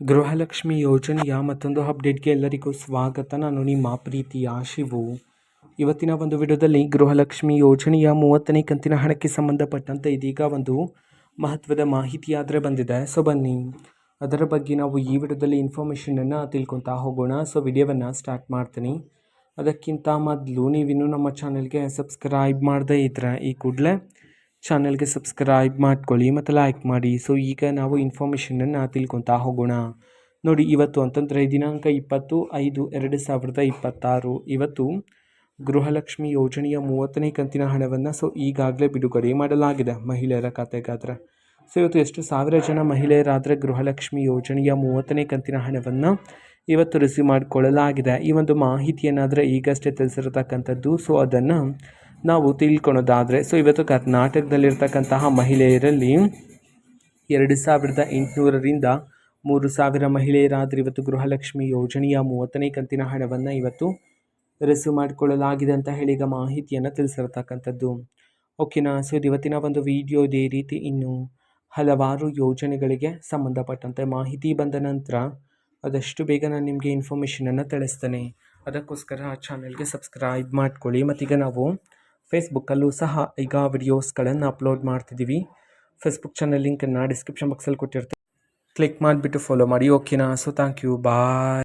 ಗೃಹಲಕ್ಷ್ಮಿ ಯೋಜನೆಯ ಮತ್ತೊಂದು ಅಪ್ಡೇಟ್ಗೆ ಎಲ್ಲರಿಗೂ ಸ್ವಾಗತ. ನಾನು ನಿಮ್ಮ ಪ್ರೀತಿಯ ಶಿವು. ಇವತ್ತಿನ ಒಂದು ವಿಡಿಯೋದಲ್ಲಿ ಗೃಹಲಕ್ಷ್ಮಿ ಯೋಜನೆಯ 30ನೇ ಕಂತಿನ ಹಣಕ್ಕೆ ಸಂಬಂಧಪಟ್ಟಂತೆ ಇದೀಗ ಒಂದು ಮಹತ್ವದ ಮಾಹಿತಿ ಆದರೆ ಬಂದಿದೆ. ಸೊ ಬನ್ನಿ ಅದರ ಬಗ್ಗೆ ನಾವು ಈ ವಿಡಿಯೋದಲ್ಲಿ ಇನ್ಫಾರ್ಮೇಷನನ್ನು ತಿಳ್ಕೊತಾ ಹೋಗೋಣ. ಸೊ ವಿಡಿಯೋವನ್ನು ಸ್ಟಾರ್ಟ್ ಮಾಡ್ತೀನಿ. ಅದಕ್ಕಿಂತ ಮೊದಲು ನೀವಿನ್ನೂ ನಮ್ಮ ಚಾನಲ್ಗೆ ಸಬ್ಸ್ಕ್ರೈಬ್ ಮಾಡದೇ ಇದ್ದರೆ ಈ ಕೂಡಲೇ ಚಾನಲ್ಗೆ ಸಬ್ಸ್ಕ್ರೈಬ್ ಮಾಡ್ಕೊಳ್ಳಿ ಮತ್ತು ಲೈಕ್ ಮಾಡಿ. ಸೊ ಈಗ ನಾವು ಇನ್ಫಾರ್ಮೇಷನನ್ನು ತಿಳ್ಕೊತಾ ಹೋಗೋಣ. ನೋಡಿ, ಇವತ್ತು ಅಂತಂದರೆ ದಿನಾಂಕ 20/5/2026 ಇವತ್ತು ಗೃಹಲಕ್ಷ್ಮಿ ಯೋಜನೆಯ 30ನೇ ಕಂತಿನ ಹಣವನ್ನು ಈಗಾಗಲೇ ಬಿಡುಗಡೆ ಮಾಡಲಾಗಿದೆ ಮಹಿಳೆಯರ ಖಾತೆಗಾದರೆ. ಸೊ ಇವತ್ತು ಎಷ್ಟು ಸಾವಿರ ಜನ ಮಹಿಳೆಯರಾದರೆ ಗೃಹಲಕ್ಷ್ಮಿ ಯೋಜನೆಯ 30ನೇ ಕಂತಿನ ಹಣವನ್ನು ಇವತ್ತು ರಿಸೀವ್ ಮಾಡಿಕೊಳ್ಳಲಾಗಿದೆ. ಈ ಒಂದು ಮಾಹಿತಿಯನ್ನಾದರೆ ಈಗಷ್ಟೇ ತಿಳಿಸಿರತಕ್ಕಂಥದ್ದು. ಸೊ ಅದನ್ನು ನಾವು ತಿಳ್ಕೊಳೋದಾದರೆ, ಸೊ ಇವತ್ತು ಕರ್ನಾಟಕದಲ್ಲಿರ್ತಕ್ಕಂತಹ ಮಹಿಳೆಯರಲ್ಲಿ 2800ರಿಂದ 3000 ಮಹಿಳೆಯರಾದರೆ ಇವತ್ತು ಗೃಹಲಕ್ಷ್ಮಿ ಯೋಜನೆಯ 30ನೇ ಕಂತಿನ ಹಣವನ್ನು ಇವತ್ತು ರಿಸೀವ್ ಮಾಡಿಕೊಳ್ಳಲಾಗಿದೆ ಅಂತ ಹೇಳಿ ಈಗ ಮಾಹಿತಿಯನ್ನು ತಿಳಿಸಿರ್ತಕ್ಕಂಥದ್ದು. ಓಕೆನಾ. ಸೊ ಇದು ಇವತ್ತಿನ ಒಂದು ವಿಡಿಯೋ. ಇದೇ ರೀತಿ ಇನ್ನು ಹಲವಾರು ಯೋಜನೆಗಳಿಗೆ ಸಂಬಂಧಪಟ್ಟಂತೆ ಮಾಹಿತಿ ಬಂದ ನಂತರ ಆದಷ್ಟು ಬೇಗ ನಾನು ನಿಮಗೆ ಇನ್ಫಾರ್ಮೇಷನನ್ನು ತಿಳಿಸ್ತೇನೆ. ಅದಕ್ಕೋಸ್ಕರ ಆ ಚಾನಲ್ಗೆ ಸಬ್ಸ್ಕ್ರೈಬ್ ಮಾಡ್ಕೊಳ್ಳಿ. ಮತ್ತೀಗ ನಾವು ಫೇಸ್ಬುಕ್ಕಲ್ಲೂ ಸಹ ಈಗ ವಿಡಿಯೋಸ್ಗಳನ್ನು ಅಪ್ಲೋಡ್ ಮಾಡ್ತಿದ್ದೀವಿ. ಫೇಸ್ಬುಕ್ ಚಾನಲ್ ಲಿಂಕನ್ನು ಡಿಸ್ಕ್ರಿಪ್ಷನ್ ಬಾಕ್ಸಲ್ಲಿ ಕೊಟ್ಟಿರ್ತೀನಿ. ಕ್ಲಿಕ್ ಮಾಡಿಬಿಟ್ಟು ಫಾಲೋ ಮಾಡಿ. ಓಕೆನಾ. So thank you. ಬಾಯ್.